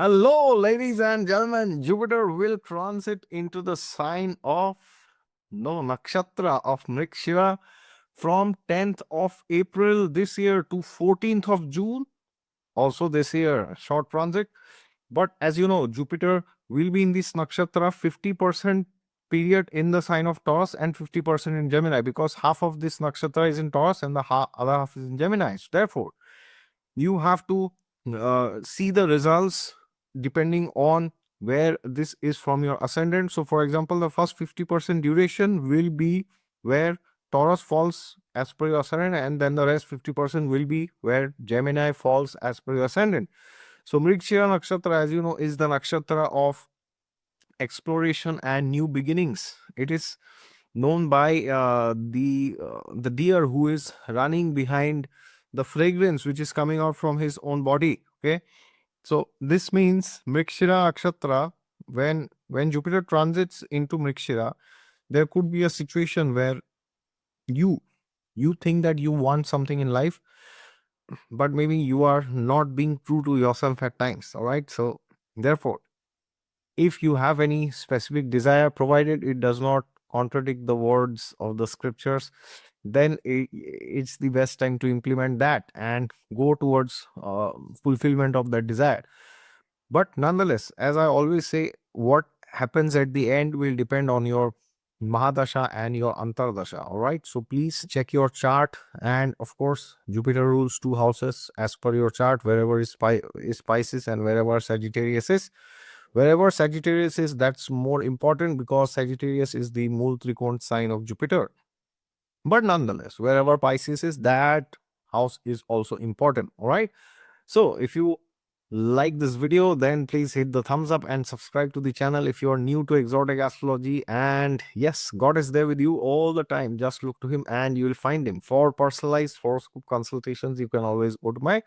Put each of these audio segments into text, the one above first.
Hello, ladies and gentlemen. Jupiter will transit into the sign of nakshatra of Mrigashira from 10th of April this year to 14th of June. Also, this year, short transit. But as you know, Jupiter will be in this nakshatra 50% period in the sign of Taurus and 50% in Gemini, because half of this nakshatra is in Taurus and the other half is in Gemini. So therefore, you have to see the results depending on where this is from your ascendant. So for example, the first 50% duration will be where Taurus falls as per your ascendant, and then the rest 50% will be where Gemini falls as per your ascendant. So Mrigashira nakshatra, as you know, is the nakshatra of exploration and new beginnings. It is known by the deer who is running behind the fragrance which is coming out from his own body. Okay, so this means Mrigashira nakshatra, when Jupiter transits into Mrigashira, there could be a situation where you you think that you want something in life, but maybe you are not being true to yourself at times. All right, so therefore, if you have any specific desire, provided it does not contradict the words of the scriptures, then it's the best time to implement that and go towards fulfillment of that desire. But nonetheless, as I always say, what happens at the end will depend on your Mahadasha and your Antardasha. All right. So please check your chart. And of course, Jupiter rules two houses as per your chart, wherever is Pisces and wherever Sagittarius is. Wherever Sagittarius is, that's more important because Sagittarius is the Mool Trikon sign of Jupiter. But nonetheless, wherever Pisces is, that house is also important. All right. So if you like this video, then please hit the thumbs up and subscribe to the channel if you are new to exotic astrology. And yes, God is there with you all the time. Just look to him and you will find him. For personalized horoscope consultations, you can always go to my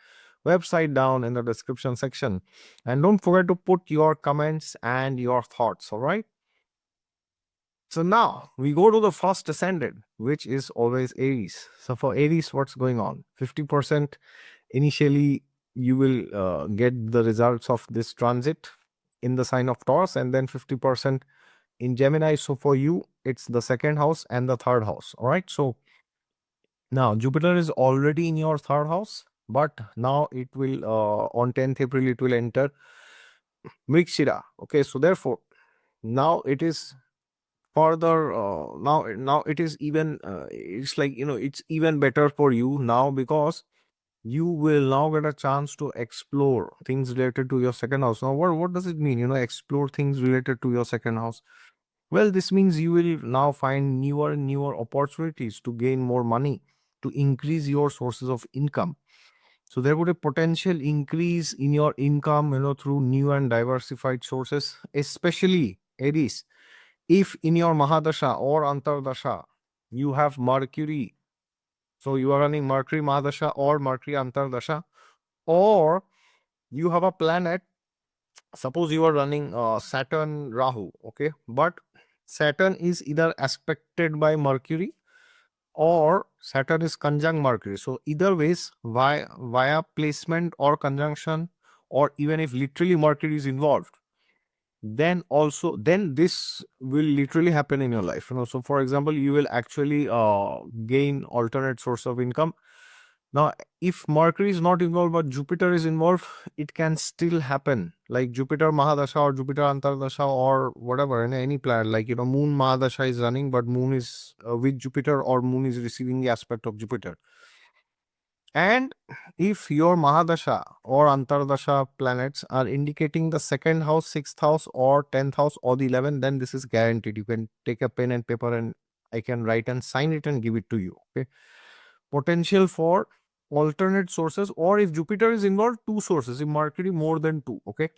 website down in the description section. And don't forget to put your comments and your thoughts. All right. So now we go to the first ascendant, which is always Aries. So for Aries, what's going on? 50% initially you will get the results of this transit in the sign of Taurus, and then 50% in Gemini. So for you, it's the second house and the third house. All right. So now Jupiter is already in your third house, but now it will on 10th April it will enter Mrigashira. Okay. So therefore, now it is further now it is even it's like, it's even better for you now, because you will now get a chance to explore things related to your second house. Now what does it mean, explore things related to your second house? Well, this means you will now find newer opportunities to gain more money, to increase your sources of income. So there would a potential increase in your income, through new and diversified sources, especially Aries. If in your Mahadasha or Antardasha you have Mercury, so you are running Mercury Mahadasha or Mercury Antardasha, or you have a planet, suppose you are running Saturn Rahu, okay, but Saturn is either aspected by Mercury or Saturn is conjunct Mercury. So either ways, via placement or conjunction, or even if literally Mercury is involved, then this will literally happen in your life. So for example, you will actually gain alternate source of income. Now, if Mercury is not involved but Jupiter is involved, it can still happen, like Jupiter Mahadasha or Jupiter Antardasha or whatever, in any planet, like, Moon Mahadasha is running, but Moon is with Jupiter, or Moon is receiving the aspect of Jupiter. And if your Mahadasha or Antardasha planets are indicating the second house, sixth house, or 10th house, or the 11th, then this is guaranteed. You can take a pen and paper and I can write and sign it and give it to you. Okay. Potential for alternate sources, or if Jupiter is involved, two sources. If Mercury, more than two. Okay.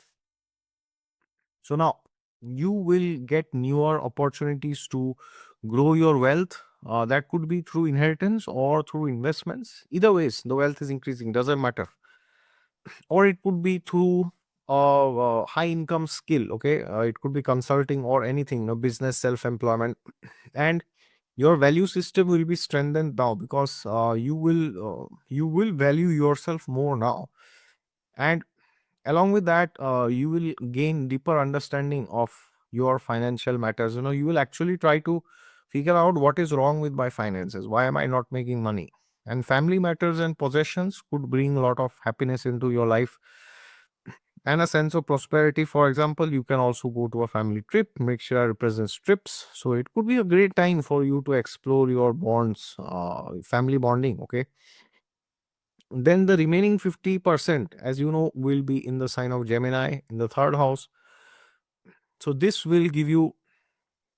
So now you will get newer opportunities to grow your wealth. That could be through inheritance or through investments. Either ways, the wealth is increasing, doesn't matter. Or it could be through high income skill. Okay, it could be consulting or anything, business, self-employment, and your value system will be strengthened now, because you will value yourself more now. And Along with that, you will gain deeper understanding of your financial matters. You will actually try to figure out what is wrong with my finances. Why am I not making money? And family matters and possessions could bring a lot of happiness into your life and a sense of prosperity. For example, you can also go to a family trip. Mixture represents trips, so it could be a great time for you to explore your bonds, family bonding. Okay, then the remaining 50%, as you know, will be in the sign of Gemini in the third house. So this will give you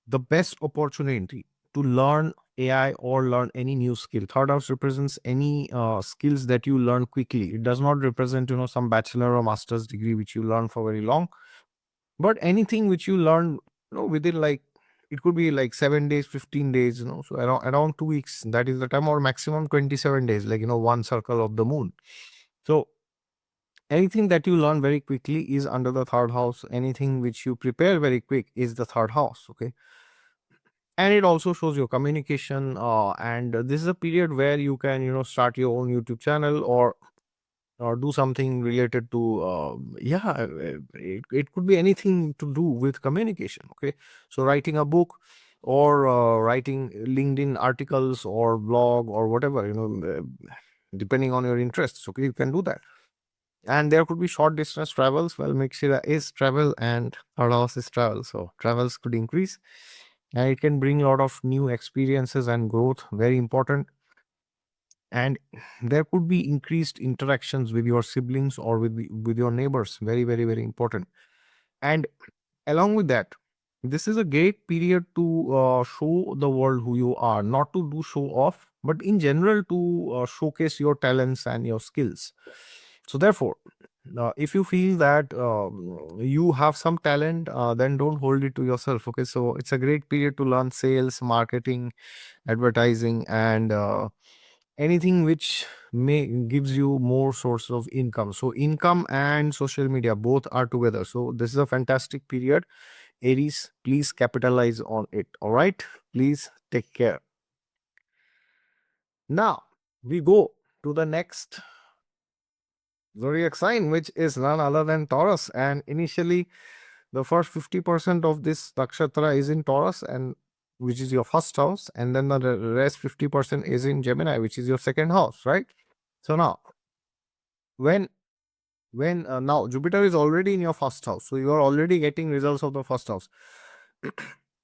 the best opportunity to learn AI or learn any new skill. Third house represents any skills that you learn quickly. It does not represent, some bachelor or master's degree which you learn for very long, but anything which you learn, within, like, it could be like 7 days, 15 days, so around 2 weeks. That is the time, or maximum 27 days, like, one circle of the moon. So anything that you learn very quickly is under the third house. Anything which you prepare very quick is the third house. Okay, and it also shows your communication, and this is a period where you can, start your own YouTube channel, or do something related to, it could be anything to do with communication. Okay, so writing a book, or writing LinkedIn articles or blog or whatever, depending on your interests. Okay, you can do that. And there could be short distance travels. Well, Mixira is travel and third house is travel, so travels could increase, and it can bring a lot of new experiences and growth, very important. And there could be increased interactions with your siblings or with your neighbors, very, very, very important. And along with that, this is a great period to show the world who you are, not to do show off, but in general to showcase your talents and your skills. So therefore, if you feel that you have some talent, then don't hold it to yourself. Okay, so it's a great period to learn sales, marketing, advertising, and anything which may gives you more source of income. So income and social media both are together, so this is a fantastic period. Aries, please capitalize on it. All right, please take care. Now we go to the next zodiac sign, which is none other than Taurus. And initially, the first 50% of this nakshatra is in Taurus, and which is your first house, and then the rest 50% is in Gemini, which is your second house, right? So now, when now Jupiter is already in your first house, so you are already getting results of the first house.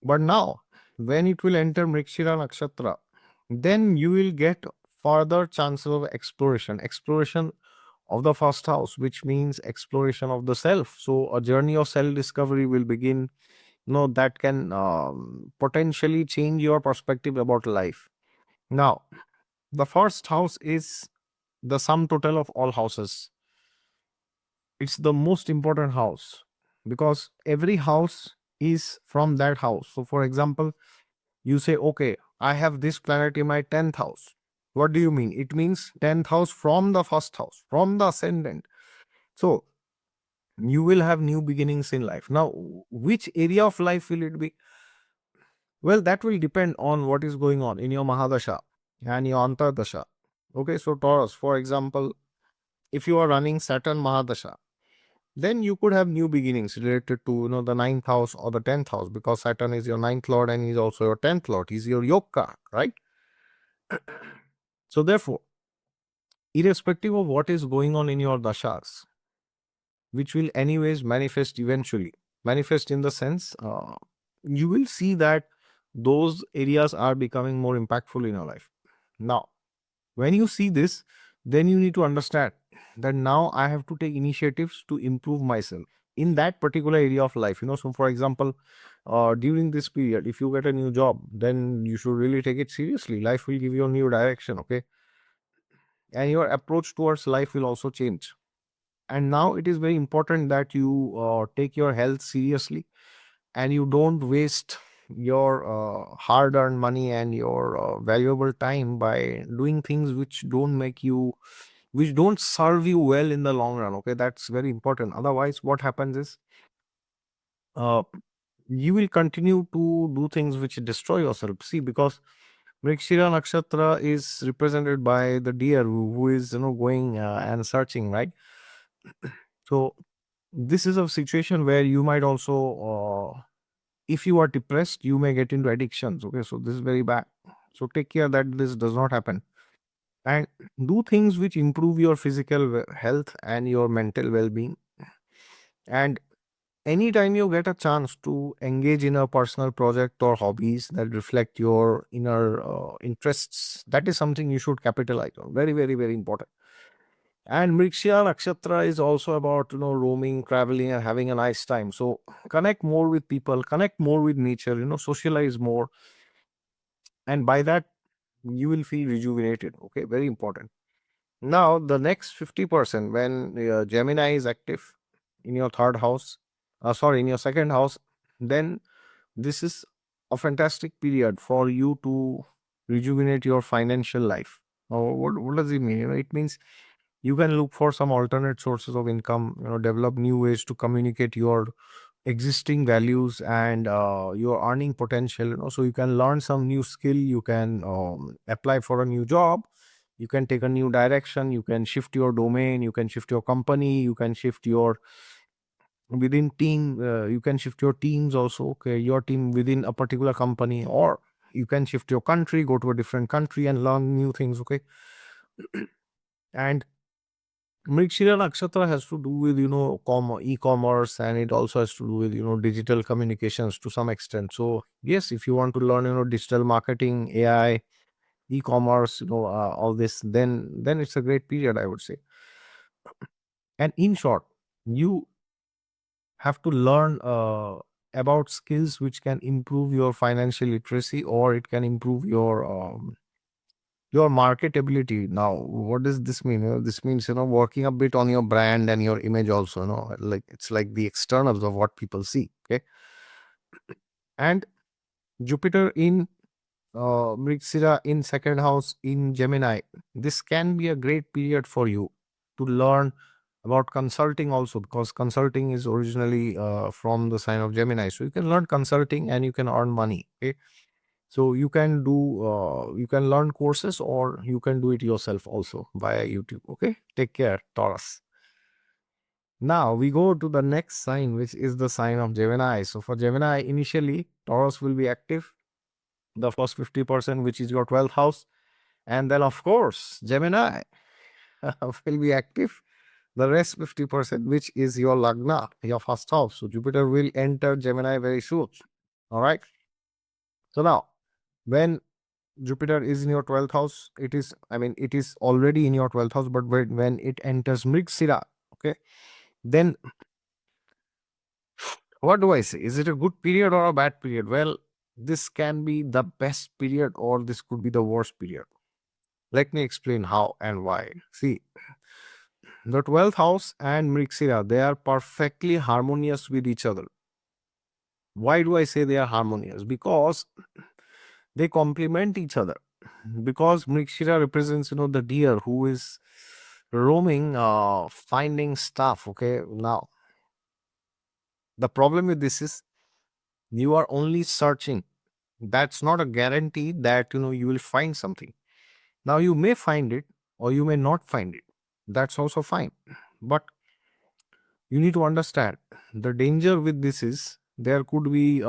But now, when it will enter Mrigashira nakshatra, then you will get further chances of exploration of the first house, which means exploration of the self. So a journey of self discovery will begin. That can potentially change your perspective about life. Now, the first house is the sum total of all houses. It's the most important house, because every house is from that house. So for example, you say, okay, I have this planet in my 10th house. What do you mean? It means 10th house from the first house, from the ascendant. So you will have new beginnings in life. Now, which area of life will it be? Well, that will depend on what is going on in your Mahadasha and your Antardasha. Okay, so Taurus, for example, if you are running Saturn Mahadasha, then you could have new beginnings related to, the ninth house or the 10th house, because Saturn is your ninth lord and he's also your 10th lord. He's your yoga, right? So therefore, irrespective of what is going on in your dashas, which will anyways manifest eventually, manifest in the sense, you will see that those areas are becoming more impactful in your life. Now, when you see this, then you need to understand that now I have to take initiatives to improve myself in that particular area of life. So for example, during this period, if you get a new job, then you should really take it seriously. Life will give you a new direction. Okay, and your approach towards life will also change. And now it is very important that you take your health seriously, and you don't waste your hard earned money and your valuable time by doing things which don't serve you well in the long run. Okay, that's very important. Otherwise, what happens is, uh, you will continue to do things which destroy yourself. See, because Mrigashira nakshatra is represented by the deer who is, going and searching, right? So this is a situation where you might also, if you are depressed, you may get into addictions. Okay, so this is very bad. So take care that this does not happen. And do things which improve your physical health and your mental well-being. And anytime you get a chance to engage in a personal project or hobbies that reflect your inner interests, that is something you should capitalize on. Very, very, very important. And Mrigashira Nakshatra is also about, roaming, traveling, and having a nice time. So connect more with people, connect more with nature, socialize more. And by that, you will feel rejuvenated. Okay, very important. Now, the next 50%, when Gemini is active in your third house, sorry, in your second house, then this is a fantastic period for you to rejuvenate your financial life. What does it mean? It means you can look for some alternate sources of income, develop new ways to communicate your existing values and your earning potential. So you can learn some new skill, you can apply for a new job, you can take a new direction, you can shift your domain, you can shift your company, you can shift your within team, you can shift your teams also. Okay, your team within a particular company, or you can shift your country, go to a different country and learn new things. Okay, and Mrigashira Nakshatra has to do with, e-commerce, and it also has to do with, digital communications to some extent. So yes, if you want to learn, digital marketing, AI, e-commerce, all this, then it's a great period, I would say. And in short, you have to learn about skills which can improve your financial literacy, or it can improve your marketability. Now, what does this mean? This means, working a bit on your brand and your image also, like it's like the externals of what people see. Okay. And Jupiter in Mrigashira in second house in Gemini, this can be a great period for you to learn about consulting also, because consulting is originally from the sign of Gemini. So you can learn consulting and you can earn money. Okay. So you can learn courses, or you can do it yourself also via YouTube. Okay. Take care, Taurus. Now we go to the next sign, which is the sign of Gemini. So for Gemini, initially, Taurus will be active, the first 50%, which is your 12th house. And then, of course, Gemini will be active, the rest 50%, which is your Lagna, your first house. So Jupiter will enter Gemini very soon. All right. So now, when Jupiter is in your 12th house, it is already in your 12th house, but when it enters Mrigashira, okay, then what do I say? Is it a good period or a bad period? Well, this can be the best period, or this could be the worst period. Let me explain how and why. See, the 12th house and Mrigashira, they are perfectly harmonious with each other. Why do I say they are harmonious? Because they complement each other. Because Mrigashira represents, the deer who is roaming, finding stuff. Okay, now the problem with this is you are only searching. That's not a guarantee that you will find something. Now you may find it, or you may not find it. That's also fine. But you need to understand the danger with this is there could be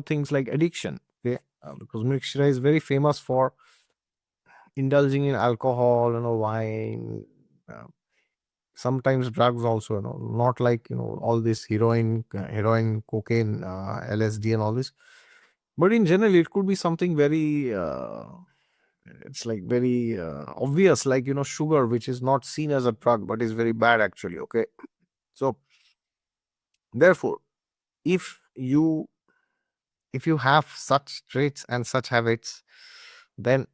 things like addiction. Okay, because Mrigashira is very famous for indulging in alcohol, wine, uh, sometimes drugs also, not like all this heroin, cocaine, LSD and all this, but in general it could be something very it's like very obvious, like sugar, which is not seen as a drug but is very bad actually. Okay, so therefore, if you have such traits and such habits, then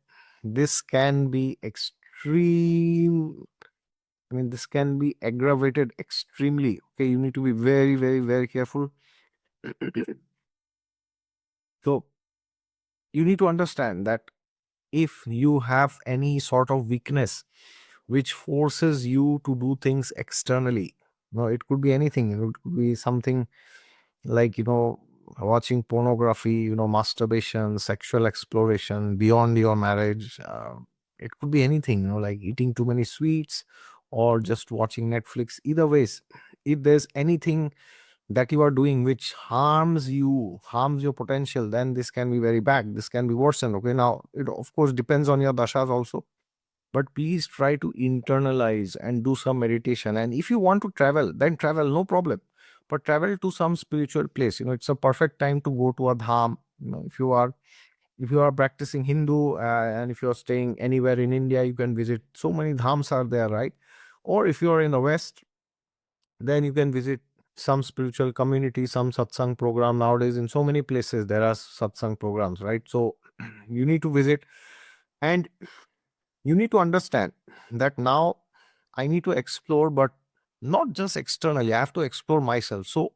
this can be extreme. This can be aggravated extremely. Okay, you need to be very, very, very careful. So you need to understand that if you have any sort of weakness which forces you to do things externally, it could be anything. It could be something like watching pornography, masturbation, sexual exploration beyond your marriage. It could be anything, like eating too many sweets or just watching Netflix. Either ways, if there's anything that you are doing which harms you, harms your potential, then this can be very bad. This can be worsened. Okay, now it of course depends on your dashas also, but please try to internalize and do some meditation. And if you want to travel, then travel, no problem, but travel to some spiritual place. It's a perfect time to go to a dham. If you are practicing Hindu, and if you are staying anywhere in India, you can visit. So many dhams are there, right? Or if you are in the West, then you can visit some spiritual community, some satsang program. Nowadays in so many places there are satsang programs, right? So you need to visit, and you need to understand that now I need to explore, but not just externally. I have to explore myself. So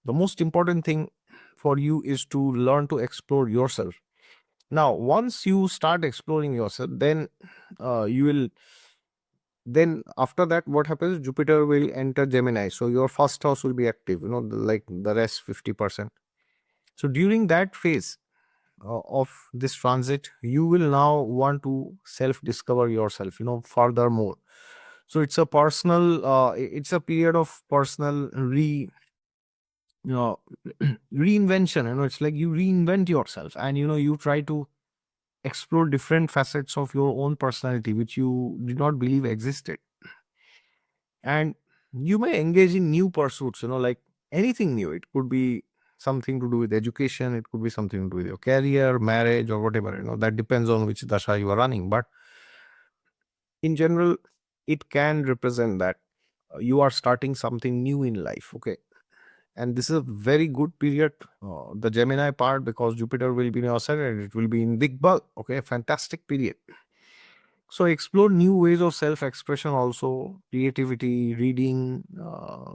the most important thing for you is to learn to explore yourself. Now once you start exploring yourself, then you will then after that, what happens, Jupiter will enter Gemini, so your first house will be active, like the rest 50%. So during that phase of this transit, you will now want to self discover yourself, furthermore. So it's a personal it's a period of personal you know reinvention. It's like you reinvent yourself, and you try to explore different facets of your own personality which you did not believe existed. And you may engage in new pursuits, like anything new. It could be something to do with education, it could be something to do with your career, marriage, or whatever. That depends on which dasha you are running, but in general it can represent that you are starting something new in life. Okay, and this is a very good period, the Gemini part, because Jupiter will be in your ascendant, it will be in big bulk. Okay, fantastic period. So explore new ways of self-expression also, creativity, reading,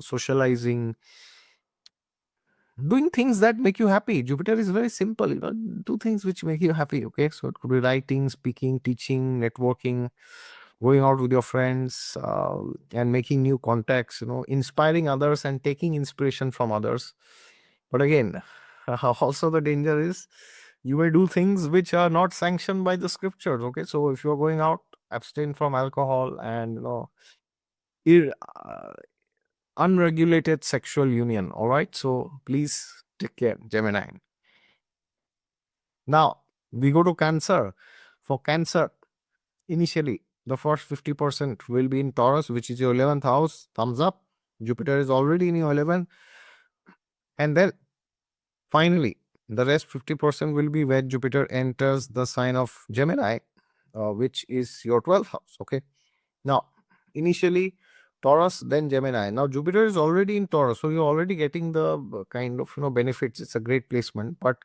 socializing, doing things that make you happy. Jupiter is very simple, do things which make you happy. Okay, so it could be writing, speaking, teaching, networking, going out with your friends, and making new contacts, inspiring others and taking inspiration from others. But again, also the danger is you may do things which are not sanctioned by the scriptures. Okay, so if you're going out, abstain from alcohol and ir- uh, unregulated sexual union. All right, so please take care, Gemini. Now we go to Cancer. For Cancer, initially the first 50% will be in Taurus, which is your 11th house. Thumbs up. Jupiter is already in your 11th. And then finally, the rest 50% will be where Jupiter enters the sign of Gemini, which is your 12th house. Okay. Now, initially Taurus, then Gemini. Now Jupiter is already in Taurus, so you're already getting the kind of benefits. It's a great placement. But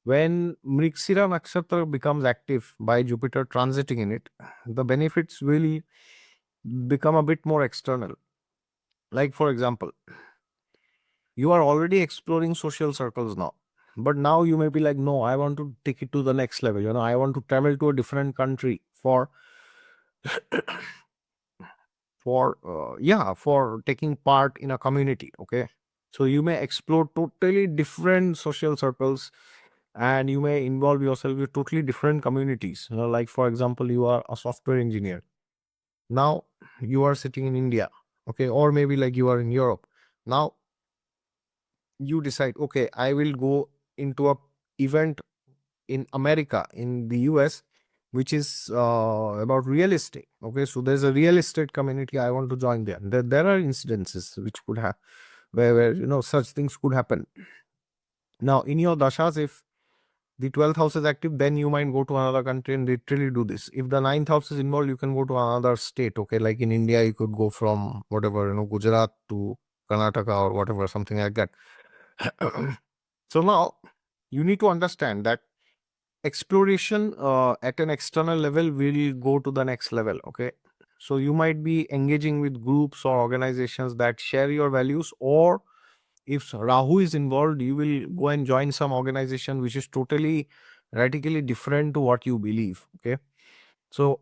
when Mrigashira Nakshatra becomes active by Jupiter transiting in it, the benefits will become a bit more external. Like, for example, you are already exploring social circles now, but now you may be like, no, I want to take it to the next level. I want to travel to a different country for for taking part in a community. Okay, so you may explore totally different social circles, and you may involve yourself with totally different communities. Like, for example, you are a software engineer, now you are sitting in India. Okay, or maybe like you are in Europe. Now you decide, okay, I will go into a event in America, in the US, which is about real estate. Okay, so there's a real estate community, I want to join there. There are incidences which could have where such things could happen. Now in your dashas, if the 12th house is active, then you might go to another country and literally do this. If the 9th house is involved, you can go to another state. Okay, like in India, you could go from whatever, Gujarat to Karnataka or whatever, something like that. So now you need to understand that exploration at an external level will go to the next level. Okay, so you might be engaging with groups or organizations that share your values, or if Rahu is involved, you will go and join some organization which is totally radically different to what you believe. Okay, so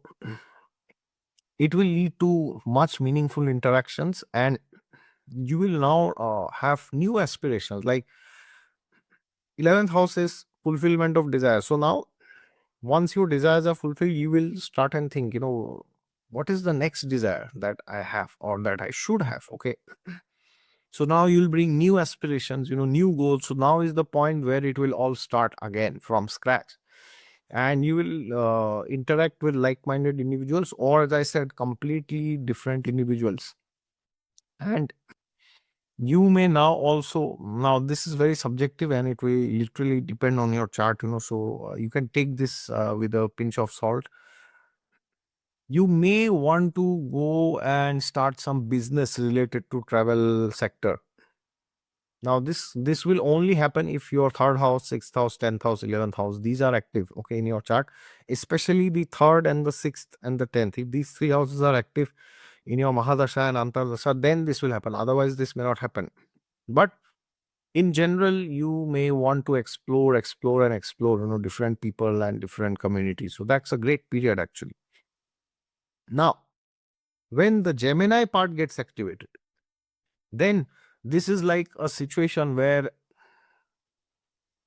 it will lead to much meaningful interactions, and you will now have new aspirations. Like 11th house is fulfillment of desire. So now once your desires are fulfilled, you will start and think, what is the next desire that I have or that I should have. Okay, So now you'll bring new aspirations, new goals. So now is the point where it will all start again from scratch. And you will interact with like-minded individuals, or as I said, completely different individuals. And you may now this is very subjective and it will literally depend on your chart, so you can take this with a pinch of salt. You may want to go and start some business related to travel sector. Now this will only happen if your third house, sixth house, 10th house, 11th house, these are active, okay, in your chart, especially the third and the sixth and the 10th. If these three houses are active in your Mahadasha and Antardasha, then this will happen. Otherwise, this may not happen. But in general, you may want to explore, different people and different communities. So that's a great period actually. Now, when the Gemini part gets activated, then this is like a situation where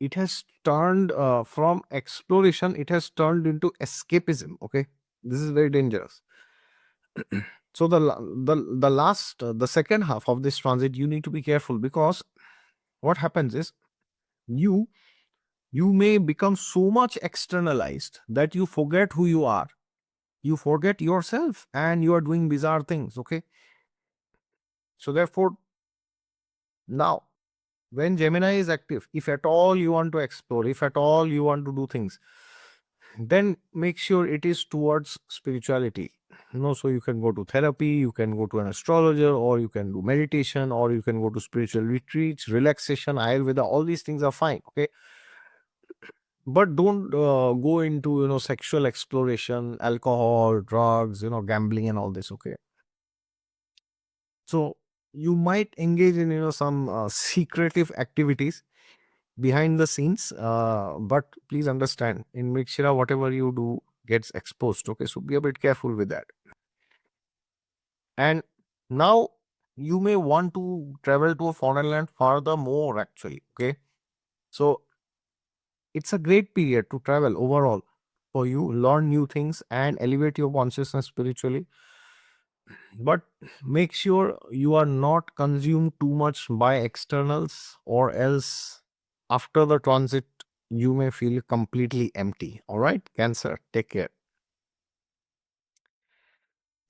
it has turned from exploration, it has turned into escapism. Okay, this is very dangerous. So the second half of this transit, you need to be careful, because what happens is you may become so much externalized that you forget who you are. You forget yourself and you are doing bizarre things. Okay, so therefore, now when Gemini is active, if at all you want to explore, if at all you want to do things, then make sure it is towards spirituality. So you can go to therapy, you can go to an astrologer, or you can do meditation, or you can go to spiritual retreats, relaxation, Ayurveda. All these things are fine. Okay, but don't go into sexual exploration, alcohol, drugs, gambling and all this. Okay, so you might engage in some secretive activities behind the scenes, but please understand, in Mrigashira, whatever you do gets exposed. Okay, so be a bit careful with that. And now you may want to travel to a foreign land furthermore actually. Okay, so it's a great period to travel overall for you, learn new things and elevate your consciousness spiritually. But make sure you are not consumed too much by externals, or else after the transit you may feel completely empty. All right, Cancer, take care.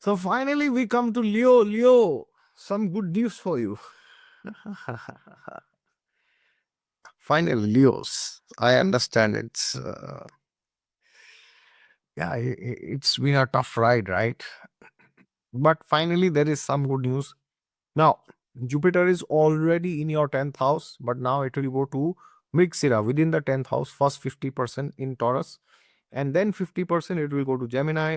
So finally we come to Leo. Leo, some good news for you. Finally, Leos, I understand it's been a tough ride, right? But finally there is some good news. Now, Jupiter is already in your 10th house, but now it will go to Mrigashira within the 10th house, first 50% in Taurus, and then 50% it will go to Gemini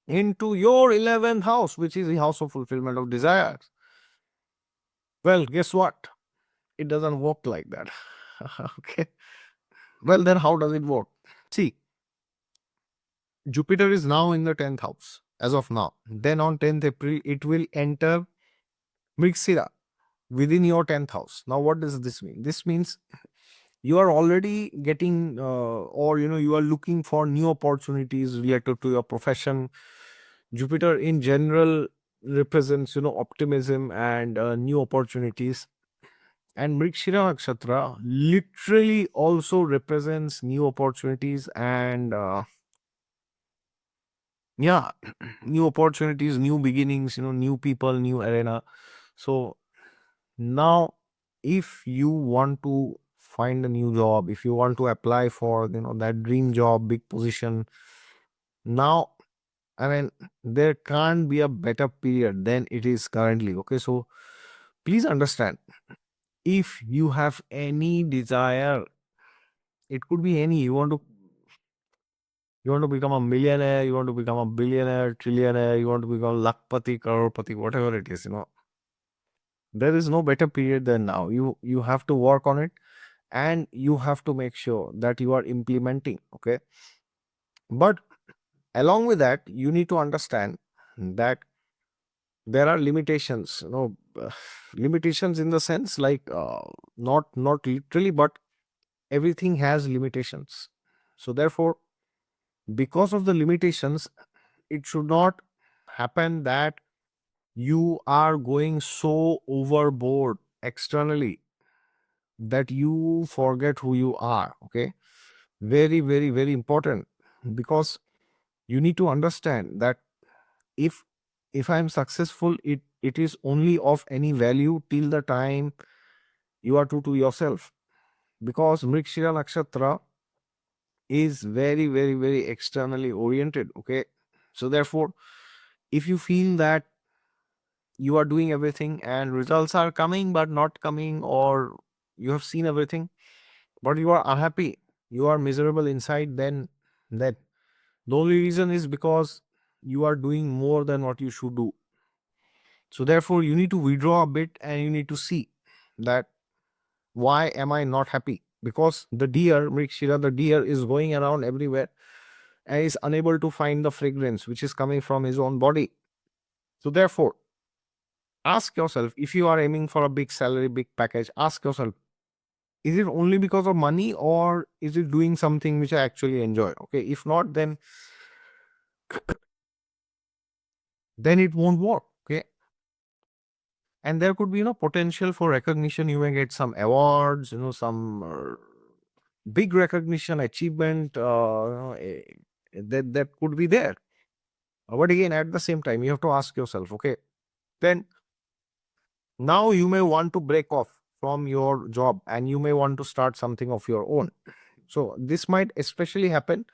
into your 11th house, which is the house of fulfillment of desires. Well, guess what? It doesn't work like that. Okay. Well, then how does it work? See, Jupiter is now in the 10th house as of now. Then on 10th April, it will enter Mrigashira within your 10th house. Now, what does this mean? This means you are already getting or you are looking for new opportunities related to your profession. Jupiter in general represents optimism and new opportunities, and Mrigashira Nakshatra literally also represents new opportunities and yeah, new opportunities, new beginnings, new people, new arena. So now, if you want to find a new job, if you want to apply for that dream job, big position, now, I mean, there can't be a better period than it is currently. Okay, so please understand, if you have any desire, it could be any, you want to become a millionaire, you want to become a billionaire, trillionaire, you want to become lakpati, crorepati, whatever it is, there is no better period than now. You have to work on it, and you have to make sure that you are implementing. Okay, but along with that, you need to understand that there are limitations, limitations in the sense like not literally, but everything has limitations. So therefore, because of the limitations, it should not happen that You are going so overboard externally that you forget who you are. Okay. Very, very, very important, because you need to understand that if I'm successful, it is only of any value till the time you are true to yourself, because Mrigashira nakshatra is very, very, very externally oriented. Okay. So therefore, if you feel that you are doing everything and results are coming but not coming, or you have seen everything but you are unhappy, you are miserable inside, then that the only reason is because you are doing more than what you should do. So therefore, you need to withdraw a bit and you need to see that why am I not happy? Because the deer, Mrigashira, the deer is going around everywhere and is unable to find the fragrance which is coming from his own body. So therefore, ask yourself, if you are aiming for a big salary, big package, ask yourself, is it only because of money, or is it doing something which I actually enjoy? Okay. If not, then it won't work. Okay. And there could be, potential for recognition. You may get some awards, some big recognition, achievement, that could be there. But again, at the same time, you have to ask yourself, okay, then now you may want to break off from your job and you may want to start something of your own. So this might especially happen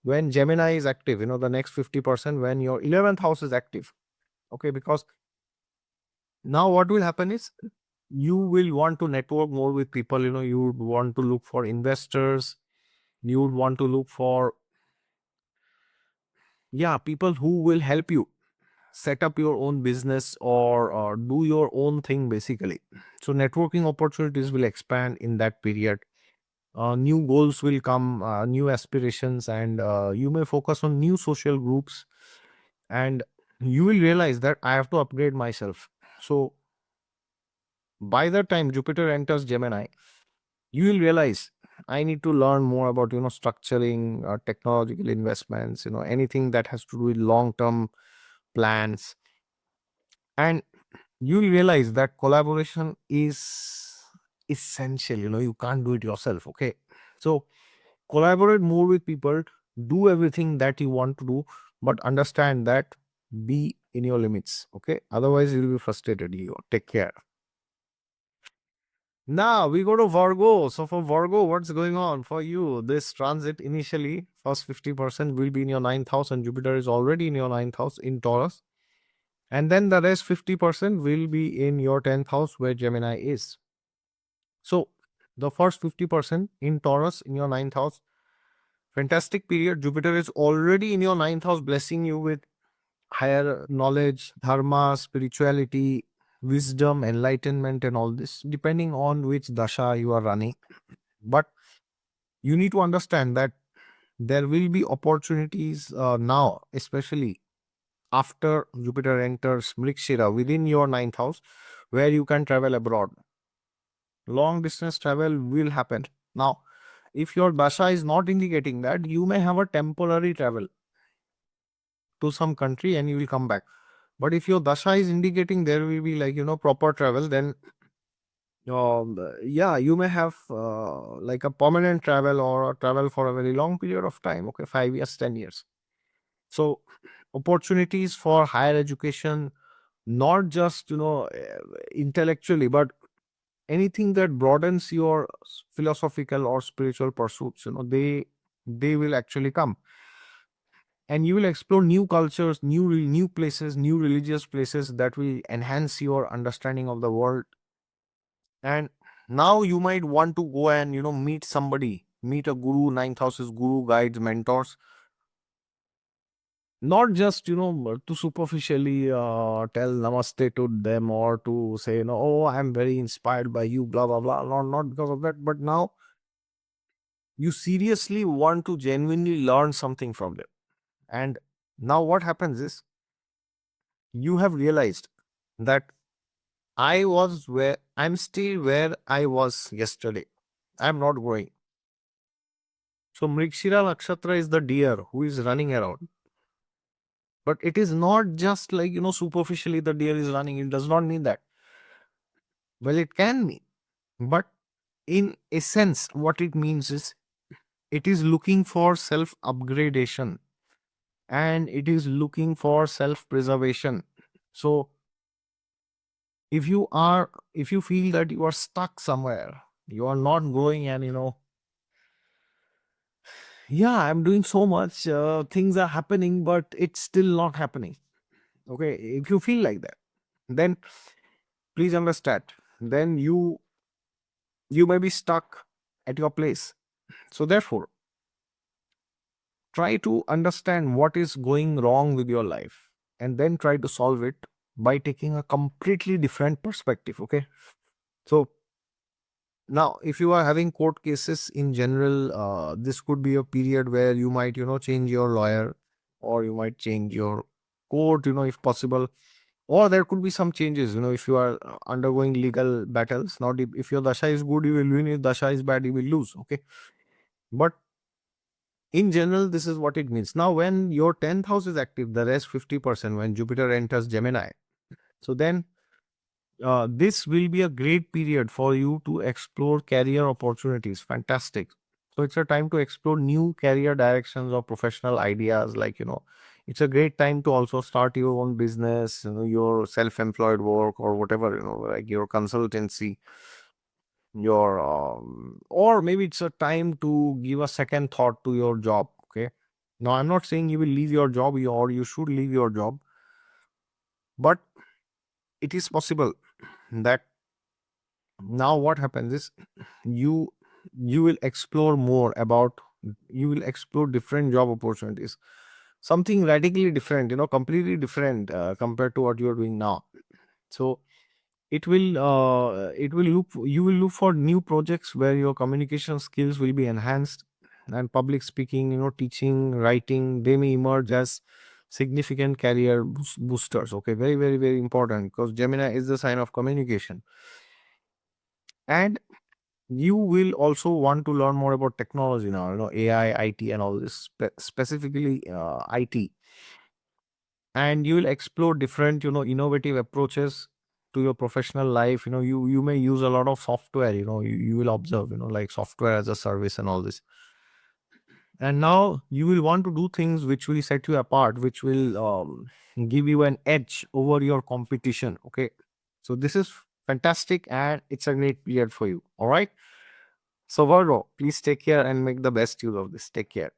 when Gemini is active, the next 50%, when your 11th house is active. Okay, because now what will happen is you will want to network more with people, you would want to look for investors, you would want to look for, people who will help you set up your own business, or do your own thing basically. So networking opportunities will expand in that period. New goals will come, new aspirations, and you may focus on new social groups, and you will realize that I have to upgrade myself. So by the time Jupiter enters Gemini, you will realize I need to learn more about, structuring technological investments, anything that has to do with long term plans. And you will realize that collaboration is essential. You can't do it yourself. Okay. So collaborate more with people, do everything that you want to do, but understand that be in your limits. Okay. Otherwise, you'll be frustrated. You take care. Now we go to Virgo. So for Virgo, what's going on for you? This transit initially, first 50% will be in your 9th house, and Jupiter is already in your 9th house in Taurus. And then the rest 50% will be in your 10th house where Gemini is. So the first 50% in Taurus in your 9th house, fantastic period. Jupiter is already in your 9th house, blessing you with higher knowledge, dharma, spirituality, wisdom, enlightenment, and all this, depending on which dasha you are running. But you need to understand that there will be opportunities now, especially after Jupiter enters Mrigashira within your 9th house, where you can travel abroad. Long distance travel will happen. Now, if your dasha is not indicating that, you may have a temporary travel to some country and you will come back. But if your dasha is indicating there will be proper travel, then you may have like a permanent travel or a travel for a very long period of time. Okay, 5 years, 10 years. So opportunities for higher education, not just intellectually, but anything that broadens your philosophical or spiritual pursuits, they will actually come, and you will explore new cultures, new places, new religious places that will enhance your understanding of the world. And now you might want to go and meet somebody, meet a guru, 9th houses, guru, guides, mentors, not just to superficially tell namaste to them, or to say oh, I'm very inspired by you, blah blah blah. Not because of that, but now you seriously want to genuinely learn something from them. And now what happens is, you have realized that I'm still where I was yesterday. I'm not growing. So Mrigashira nakshatra is the deer who is running around. But it is not just like, superficially the deer is running. It does not mean that. Well, it can mean. But in essence, what it means is it is looking for self upgradation, and it is looking for self preservation. So if you feel that you are stuck somewhere, you are not growing, and yeah, I'm doing so much, things are happening, but it's still not happening. Okay, if you feel like that, then please understand, then you may be stuck at your place. So therefore, try to understand what is going wrong with your life, and then try to solve it by taking a completely different perspective. Okay, so now if you are having court cases in general, this could be a period where you might change your lawyer, or you might change your court, if possible. Or there could be some changes, if you are undergoing legal battles. Not if your dasha is good, you will win. If dasha is bad, you will lose. Okay, but in general, this is what it means. Now, when your 10th house is active, the rest 50%, when Jupiter enters Gemini, so then this will be a great period for you to explore career opportunities. Fantastic. So it's a time to explore new career directions or professional ideas. Like, it's a great time to also start your own business, your self-employed work, or whatever, like your consultancy, your or maybe it's a time to give a second thought to your job. Okay, now I'm not saying you will leave your job, or you should leave your job, but it is possible that now what happens is you you will explore more about, you will explore different job opportunities, something radically different, completely different, compared to what you are doing now. So it will look, you will look for new projects where your communication skills will be enhanced, and public speaking, teaching, writing, they may emerge as significant career boosters. Okay, very, very, very important, because Gemini is the sign of communication. And you will also want to learn more about technology now, AI, IT, and all this, specifically IT. And you will explore different, innovative approaches to your professional life. You may use a lot of software, you will observe, like software as a service and all this. And now you will want to do things which will set you apart, which will give you an edge over your competition. Okay, so this is fantastic, and it's a great period for you. All right, so Virgo, please take care and make the best use of this. Take care.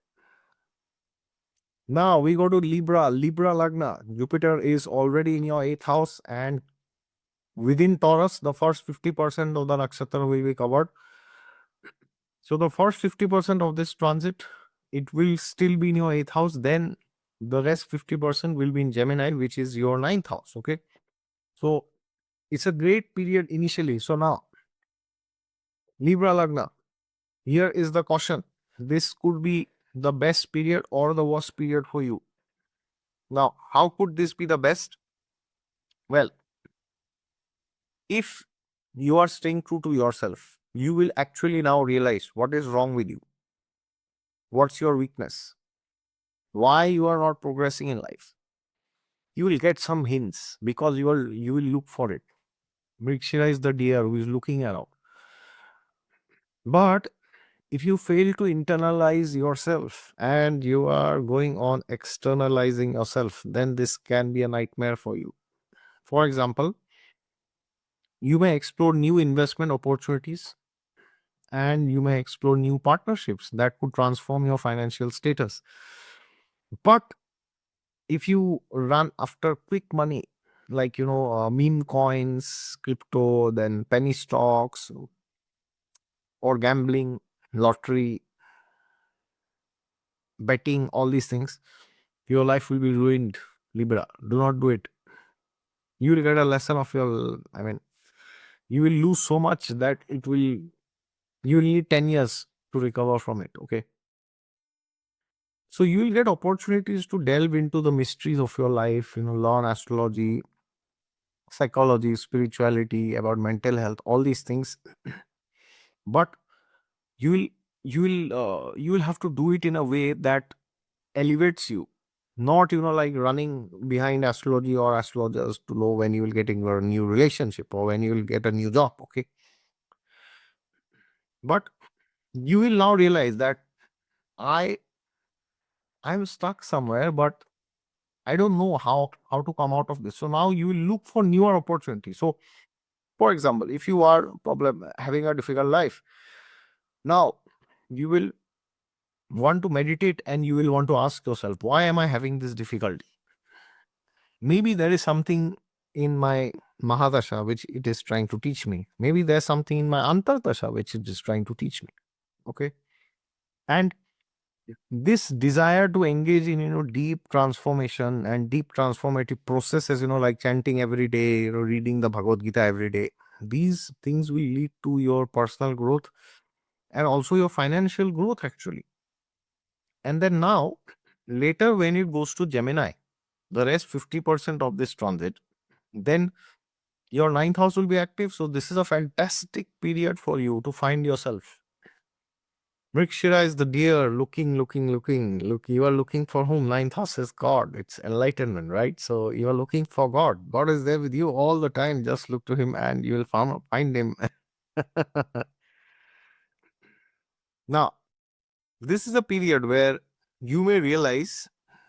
Now we go to Libra. Libra Lagna. Jupiter is already in your 8th house, and within Taurus, the first 50% of the nakshatra will be covered. So the first 50% of this transit, it will still be in your 8th house. Then the rest 50% will be in Gemini, which is your 9th house. Okay. So it's a great period initially. So now, Libra Lagna, here is the caution. This could be the best period or the worst period for you. Now, how could this be the best? Well, if you are staying true to yourself, you will actually now realize what is wrong with you. What's your weakness? Why you are not progressing in life? You will get some hints, because you will look for it. Mrigashira is the deer who is looking around. But if you fail to internalize yourself and you are going on externalizing yourself, then this can be a nightmare for you. For example, you may explore new investment opportunities, and you may explore new partnerships that could transform your financial status. But if you run after quick money, like meme coins, crypto, then penny stocks, or gambling, lottery, betting, all these things, your life will be ruined. Libra, do not do it. You will get a lesson of your, I mean, you will lose so much that you will need 10 years to recover from it. Okay, so you will get opportunities to delve into the mysteries of your life, learn astrology, psychology, spirituality, about mental health, all these things. But you will you will have to do it in a way that elevates you, Not, like running behind astrology or astrologers to know when you will getting a new relationship or when you will get a new job. Okay. But you will now realize that I I'm stuck somewhere, but I don't know how to come out of this. So now you will look for newer opportunities. So, for example, if you are problem having a difficult life, now you will want to meditate and you will want to ask yourself, why am I having this difficulty? Maybe there is something in my Mahadasha which it is trying to teach me. Maybe there's something in my Antardasha which it is trying to teach me. Okay. And this desire to engage in, deep transformation and deep transformative processes, like chanting every day, reading the Bhagavad Gita every day, these things will lead to your personal growth and also your financial growth, actually. And then now, later when it goes to Gemini, the rest 50% of this transit, then your ninth house will be active. So this is a fantastic period for you to find yourself. Mrigashira is the deer looking. Look, you are looking for whom? Ninth house is God. It's enlightenment, right? So you are looking for God. God is there with you all the time. Just look to him and you will find him. Now, this is a period where you may realize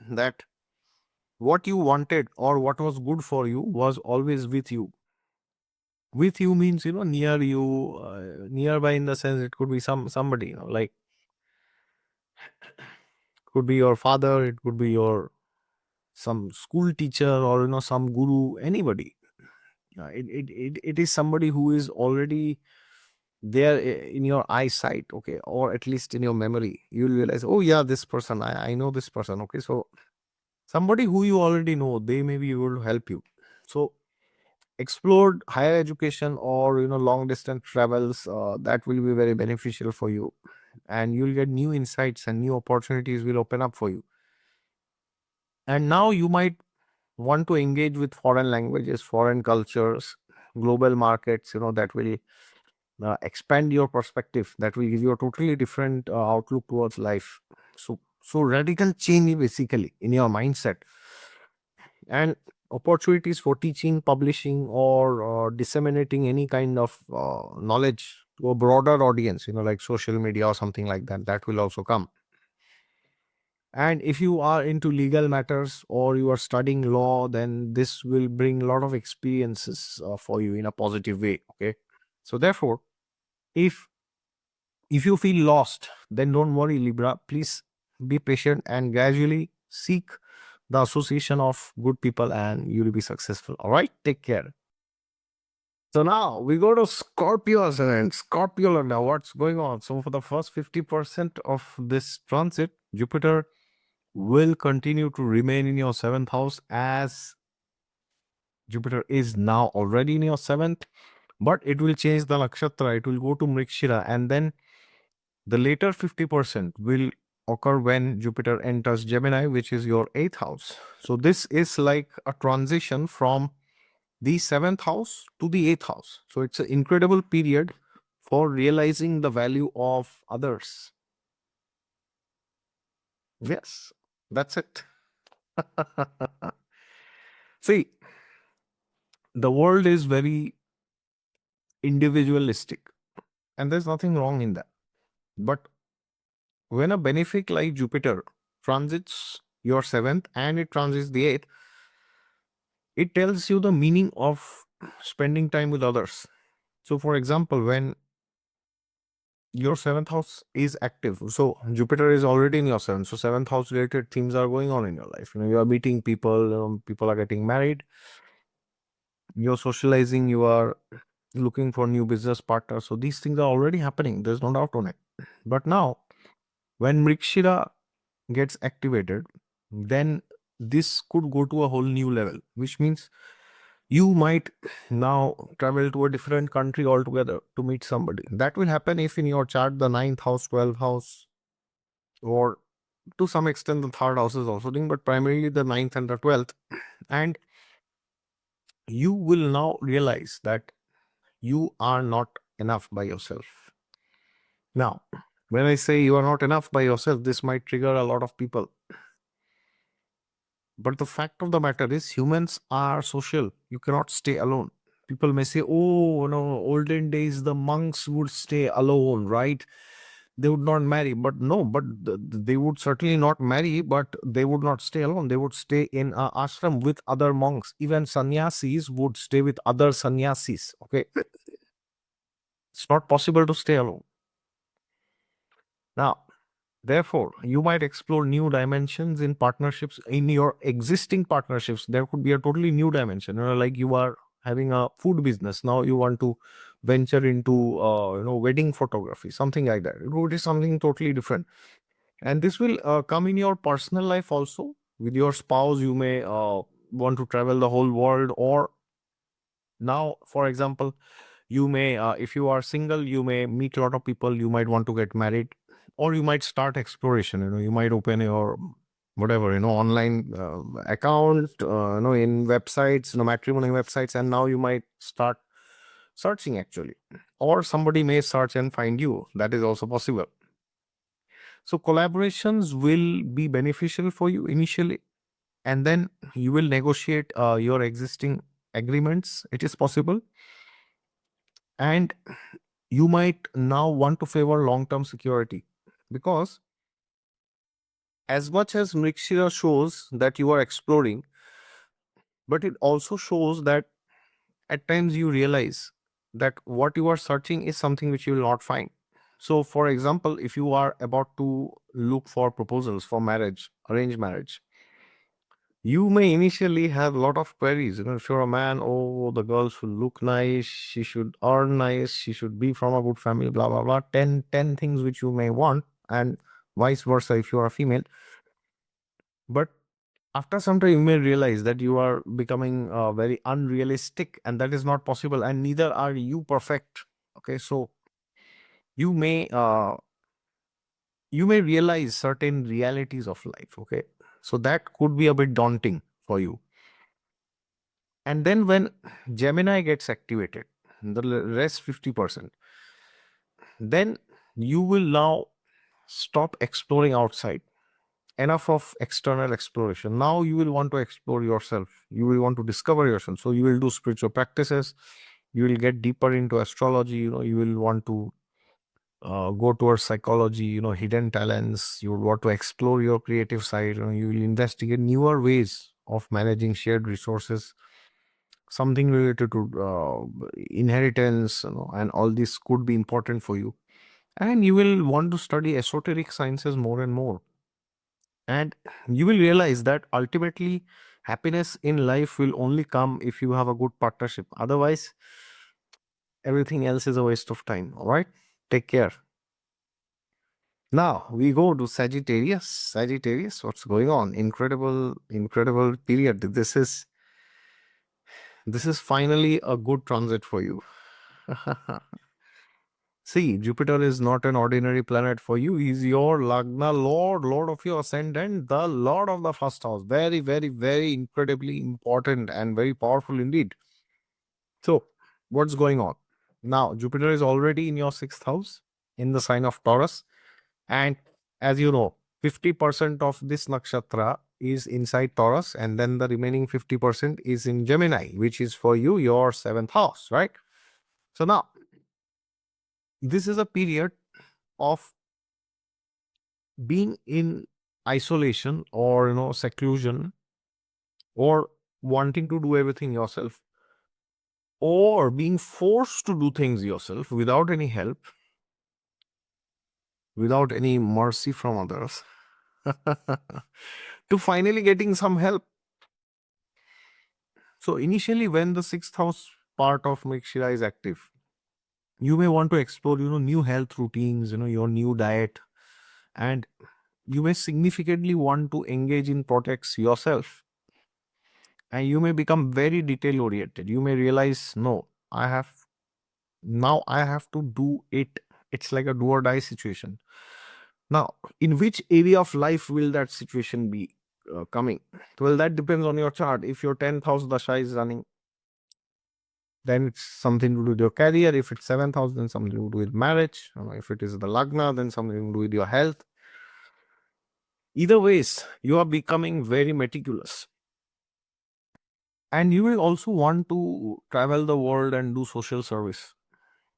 that what you wanted or what was good for you was always with you. With you means, near you, nearby in the sense it could be somebody, like could be your father, it could be your some school teacher or some guru, anybody. It is somebody who is already there in your eyesight, okay, or at least in your memory. You'll realize, oh yeah, this person, I know this person. Okay, so somebody who you already know, they may be able to help you. So explored higher education or long distance travels, that will be very beneficial for you, and you'll get new insights and new opportunities will open up for you. And now you might want to engage with foreign languages, foreign cultures, global markets, that will expand your perspective, that will give you a totally different outlook towards life. So radical change basically in your mindset, and opportunities for teaching, publishing, or disseminating any kind of knowledge to a broader audience, like social media or something like that, that will also come. And if you are into legal matters or you are studying law, then this will bring a lot of experiences for you in a positive way. Okay. So therefore, if you feel lost, then don't worry, Libra. Please be patient and gradually seek the association of good people and you will be successful. All right. Take care. So now we go to Scorpio ascendant. Scorpio, now what's going on? So for the first 50% of this transit, Jupiter will continue to remain in your seventh house, as Jupiter is now already in your seventh, but it will change the nakshatra. It will go to Mrigashira, and then the later 50% will occur when Jupiter enters Gemini, which is your eighth house. So this is like a transition from the seventh house to the eighth house. So it's an incredible period for realizing the value of others. Yes, that's it. See, the world is very individualistic, and there's nothing wrong in that. But when a benefic like Jupiter transits your seventh and it transits the eighth, it tells you the meaning of spending time with others. So, for example, when your seventh house is active, so Jupiter is already in your seventh, so seventh house related themes are going on in your life. You are meeting people, people are getting married, you're socializing, you are looking for new business partners. So these things are already happening. There's no doubt on it. But now, when Mrigashira gets activated, then this could go to a whole new level, which means you might now travel to a different country altogether to meet somebody. That will happen if in your chart the ninth house, 12th house, or to some extent the third house is also doing, but primarily the ninth and the 12th. And you will now realize that you are not enough by yourself. Now, when I say you are not enough by yourself, this might trigger a lot of people. But the fact of the matter is, humans are social. You cannot stay alone. People may say, oh, olden days, the monks would stay alone, right? They would not marry. But no, but they would certainly not marry, but they would not stay alone. They would stay in a ashram with other monks. Even sannyasis would stay with other sannyasis. Okay. It's not possible to stay alone. Now, therefore, you might explore new dimensions in partnerships. In your existing partnerships, there could be a totally new dimension. Like you are having a food business. Now you want to venture into, wedding photography, something like that. It is something totally different. And this will come in your personal life also. With your spouse, you may want to travel the whole world. Or now, for example, you may, if you are single, you may meet a lot of people. You might want to get married, or you might start exploration. You might open your whatever, online account, in websites, matrimony websites, and now you might start searching actually. Or somebody may search and find you. That is also possible. So collaborations will be beneficial for you initially, and then you will negotiate your existing agreements. It is possible. And you might now want to favor long-term security, because as much as Mrigashira shows that you are exploring, but it also shows that at times you realize that what you are searching is something which you will not find. So, for example, if you are about to look for proposals for marriage, arranged marriage, you may initially have a lot of queries. If you're a man, oh, the girl should look nice, she should earn nice, she should be from a good family, blah, blah, blah. 10 things which you may want, and vice versa if you are a female. But after some time, you may realize that you are becoming very unrealistic, and that is not possible, and neither are you perfect. Okay, so you may realize certain realities of life. Okay, so that could be a bit daunting for you. And then when Gemini gets activated, the rest 50%, then you will now stop exploring outside. Enough of external exploration. Now you will want to explore yourself. You will want to discover yourself. So you will do spiritual practices. You will get deeper into astrology. You will want to go towards psychology, hidden talents. You will want to explore your creative side. You will investigate newer ways of managing shared resources, something related to inheritance, and all this could be important for you. And you will want to study esoteric sciences more and more. And you will realize that ultimately happiness in life will only come if you have a good partnership. Otherwise, everything else is a waste of time. All right. Take care. Now we go to Sagittarius. Sagittarius, what's going on? Incredible period. This is finally a good transit for you. See, Jupiter is not an ordinary planet for you. He's your Lagna Lord of your ascendant, the Lord of the first house. Very, very, very incredibly important and very powerful indeed. So, what's going on? Now, Jupiter is already in your sixth house in the sign of Taurus. And as you know, 50% of this nakshatra is inside Taurus, and then the remaining 50% is in Gemini, which is for you, your seventh house, right? So now, this is a period of being in isolation, or seclusion, or wanting to do everything yourself, or being forced to do things yourself without any help, without any mercy from others, to finally getting some help. So initially, when the sixth house part of Mrigashira is active, you may want to explore new health routines, your new diet, and you may significantly want to engage in projects yourself. And you may become very detail oriented. You may realize, no, I have to do it. It's like a do or die situation. Now, in which area of life will that situation be coming? Well, that depends on your chart. If your 10th house dasha is running, then it's something to do with your career. If it's 7th house, then something to do with marriage. If it is the lagna, then something to do with your health. Either ways, you are becoming very meticulous. And you will also want to travel the world and do social service.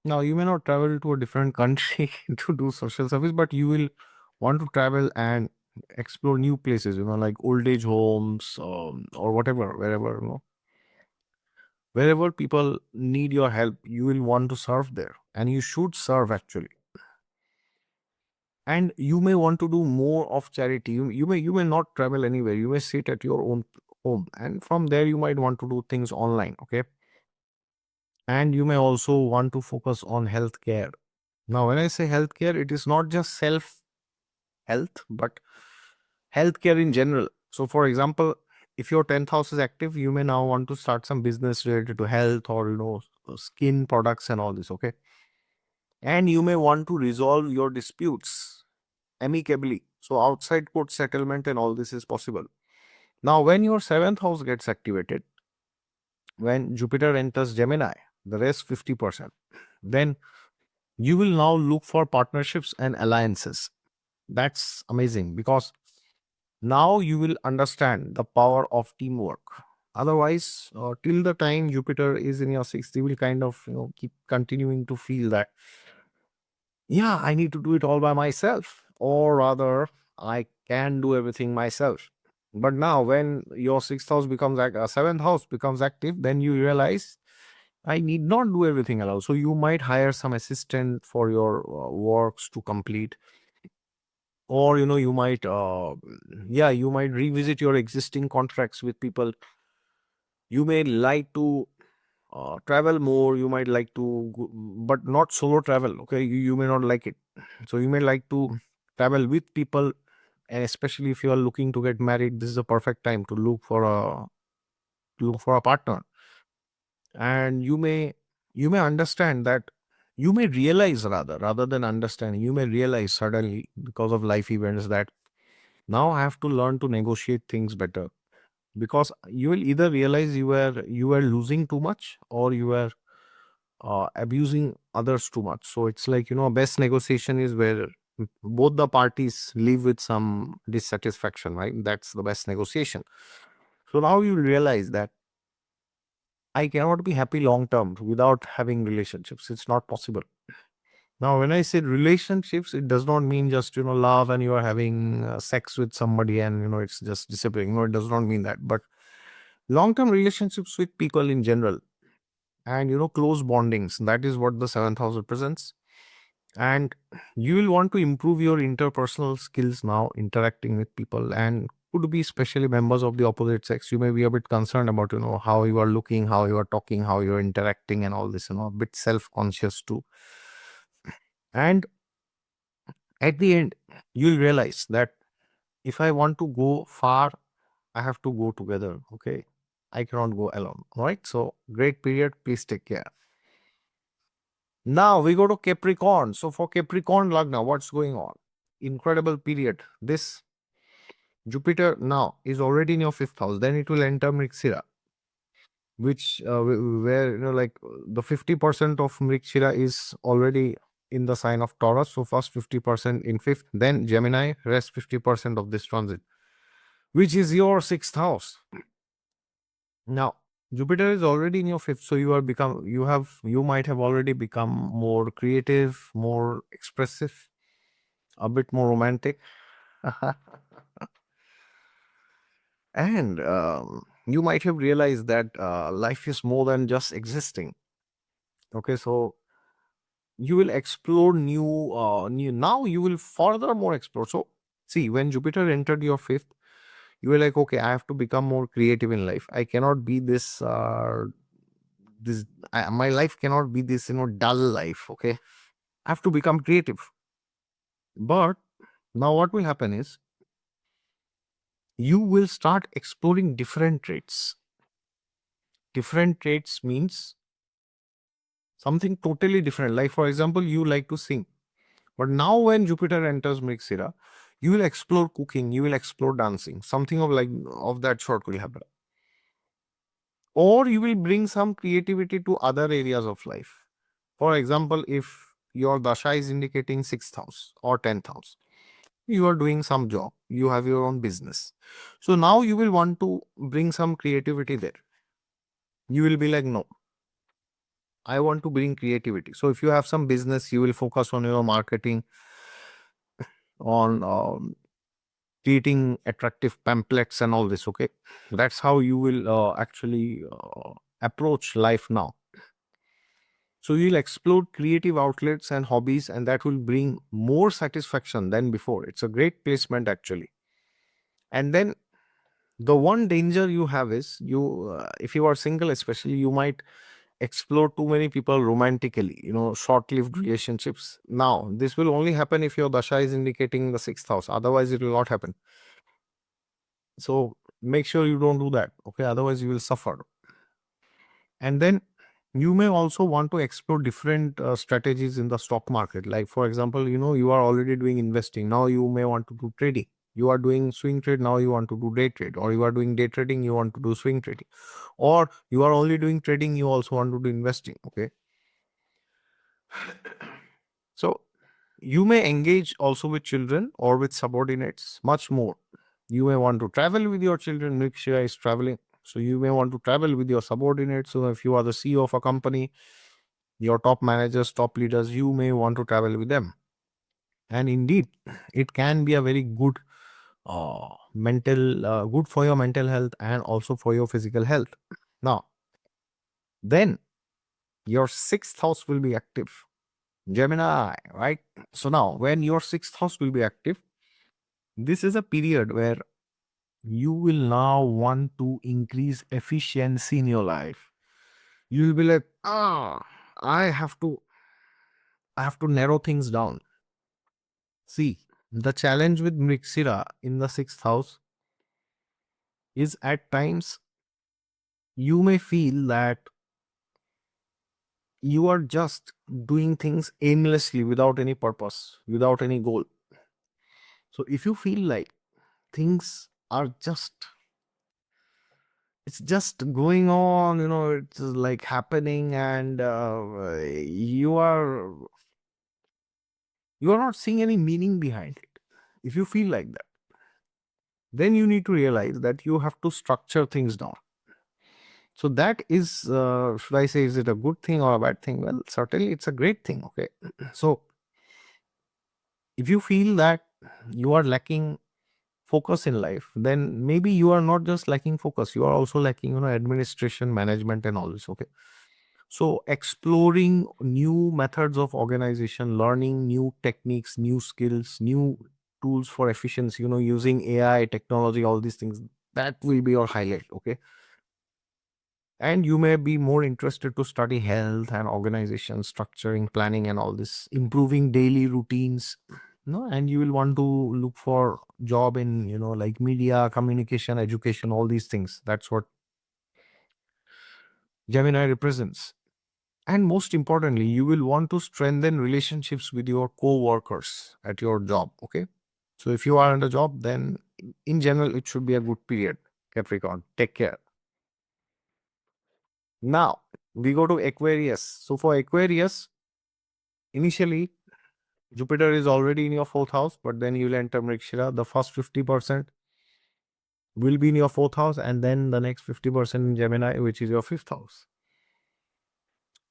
Now, you may not travel to a different country to do social service, but you will want to travel and explore new places, like old age homes, or whatever, wherever, wherever people need your help, you will want to serve there, and you should serve actually. And you may want to do more of charity. You may not travel anywhere. You may sit at your own home, and from there you might want to do things online. Okay. And you may also want to focus on healthcare. Now, when I say healthcare, it is not just self health, but healthcare in general. So, for example, if your 10th house is active, you may now want to start some business related to health, or skin products and all this. Okay. And you may want to resolve your disputes amicably. So, outside court settlement and all this is possible. Now, when your 7th house gets activated, when Jupiter enters Gemini, the rest 50%, then you will now look for partnerships and alliances. That's amazing, because now you will understand the power of teamwork. Otherwise, till the time Jupiter is in your sixth, you will kind of keep continuing to feel that, yeah, I need to do it all by myself, or rather, I can do everything myself. But now, when your sixth house becomes like a seventh house becomes active, then you realize I need not do everything alone. So you might hire some assistant for your works to complete, or you might, yeah, you might revisit your existing contracts with people. You may like to travel more. You might like to, but not solo travel. Okay, you may not like it. So you may like to travel with people, and especially if you are looking to get married, this is a perfect time to look for a partner. And you may understand that, you may realize, rather than understanding, you may realize suddenly, because of life events, that now I have to learn to negotiate things better. Because you will either realize you were losing too much, or you were abusing others too much. So it's like, best negotiation is where both the parties live with some dissatisfaction, right? That's the best negotiation. So now you realize that I cannot be happy long term without having relationships. It's not possible. Now, when I say relationships, it does not mean just, love and you are having sex with somebody and, it's just disappearing. No, it does not mean that. But long term relationships with people in general, and, close bondings, that is what the seventh house represents. And you will want to improve your interpersonal skills now, interacting with people, and could be especially members of the opposite sex. You may be a bit concerned about, how you are looking, how you are talking, how you are interacting, and all this, a bit self-conscious too. And at the end, you'll realize that if I want to go far, I have to go together. Okay. I cannot go alone. All right. So great period. Please take care. Now we go to Capricorn. So for Capricorn Lagna, what's going on? Incredible period. This Jupiter now is already in your fifth house. Then it will enter Mrigashira, which where like the 50% of Mrigashira is already in the sign of Taurus. So first 50% in fifth, then Gemini, rest 50% of this transit, which is your sixth house. Now Jupiter is already in your fifth, so you might have already become more creative, more expressive, a bit more romantic. And you might have realized that life is more than just existing. Okay, so you will explore new. Now you will furthermore explore. So see, when Jupiter entered your fifth, you were like, okay, I have to become more creative in life. I cannot be my life cannot be this dull life. Okay, I have to become creative. But now what will happen is, you will start exploring different traits. Different traits means something totally different. Like, for example, you like to sing. But now when Jupiter enters Mrigashira, you will explore cooking, you will explore dancing. Something of that sort will happen. Or you will bring some creativity to other areas of life. For example, if your dasha is indicating sixth house or 10th house, You are doing some job, you have your own business. So now you will want to bring some creativity there. You will be like, no, I want to bring creativity. So if you have some business, you will focus on your marketing, on creating attractive pamphlets and all this. Okay, that's how you will actually approach life now. So you'll explore creative outlets and hobbies, and that will bring more satisfaction than before. It's a great placement actually. And then the one danger you have is if you are single, especially, you might explore too many people romantically, short-lived relationships. Now, this will only happen if your dasha is indicating the sixth house. Otherwise, it will not happen. So make sure you don't do that. Okay, otherwise you will suffer. And then you may also want to explore different strategies in the stock market. Like, for example, you are already doing investing. Now you may want to do trading. You are doing swing trade. Now you want to do day trade. Or you are doing day trading. You want to do swing trading. Or you are only doing trading. You also want to do investing. Okay. So you may engage also with children or with subordinates much more. You may want to travel with your children. Nikshya is traveling. So you may want to travel with your subordinates. So if you are the CEO of a company, your top managers, top leaders, you may want to travel with them. And indeed, it can be a very good good for your mental health and also for your physical health. Now, then your sixth house will be active. Gemini, right? So now, when your sixth house will be active, this is a period where you will now want to increase efficiency in your life. You will be like, I have to narrow things down. See, the challenge with Mrigashira in the sixth house is at times you may feel that you are just doing things aimlessly without any purpose, without any goal. So if you feel like things are it's just going on, it's like happening, and you are not seeing any meaning behind it. If you feel like that, then you need to realize that you have to structure things down. So that is, should I say, is it a good thing or a bad thing? Well, certainly it's a great thing. Okay. So if you feel that you are lacking focus in life, then maybe you are not just lacking focus, you are also lacking, administration, management, and all this. Okay. So exploring new methods of organization, learning new techniques, new skills, new tools for efficiency, using AI, technology, all these things, that will be your highlight. Okay. And you may be more interested to study health and organization, structuring, planning, and all this, improving daily routines. No, and you will want to look for job in, like media, communication, education, all these things. That's what Gemini represents. And most importantly, you will want to strengthen relationships with your co-workers at your job. Okay. So if you are in a job, then in general, it should be a good period. Capricorn, take care. Now we go to Aquarius. So for Aquarius, initially Jupiter is already in your fourth house, but then you will enter Mrigashira. The first 50% will be in your fourth house, and then the next 50% in Gemini, which is your fifth house.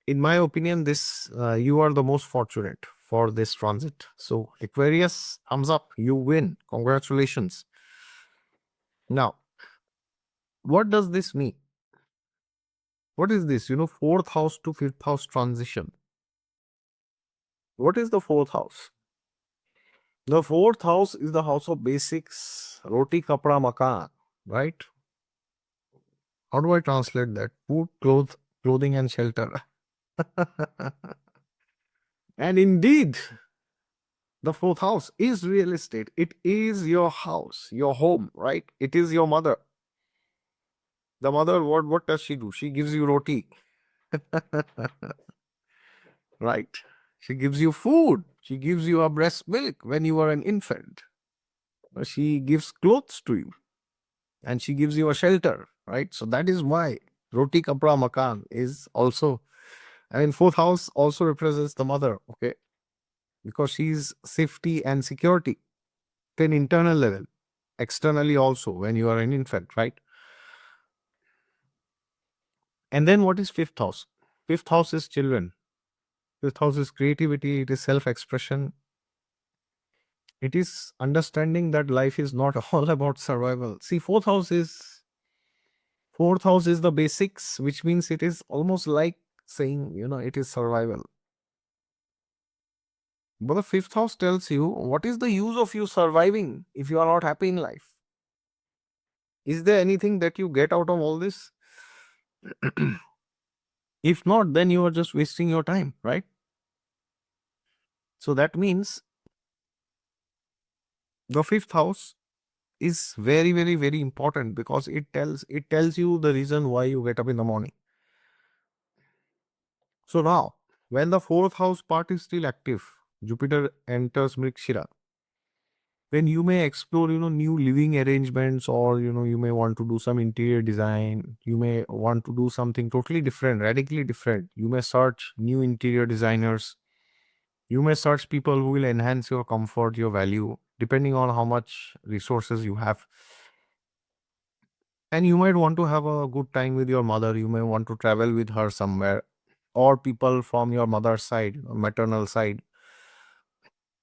In my opinion, this you are the most fortunate for this transit. So Aquarius, thumbs up, you win. Congratulations. Now, what does this mean? What is this? Fourth house to fifth house transition. What is the fourth house? The fourth house is the house of basics, roti, kapra, makan, right? How do I translate that? Food, clothing, and shelter. And indeed, the fourth house is real estate. It is your house, your home, right? It is your mother. The mother, what does she do? She gives you roti. Right. She gives you food. She gives you a breast milk when you are an infant. She gives clothes to you. And she gives you a shelter, right? So that is why roti kapra makan is also, fourth house also represents the mother, okay? Because she's safety and security. an internal level, externally also when you are an infant, right? And then what is fifth house? Fifth house is children. Fifth house is creativity, it is self-expression. It is understanding that life is not all about survival. See, fourth house is the basics, which means it is almost like saying, it is survival. But the fifth house tells you, what is the use of you surviving if you are not happy in life? Is there anything that you get out of all this? If not, then you are just wasting your time, right? So that means the fifth house is very, very, very important because it tells you the reason why you get up in the morning. So now, when the fourth house part is still active, Jupiter enters Mrigashira, then you may explore, new living arrangements, or, you may want to do some interior design. You may want to do something totally different, radically different. You may search new interior designers. You may search people who will enhance your comfort, your value, depending on how much resources you have. And you might want to have a good time with your mother. You may want to travel with her somewhere, or people from your mother's side, maternal side.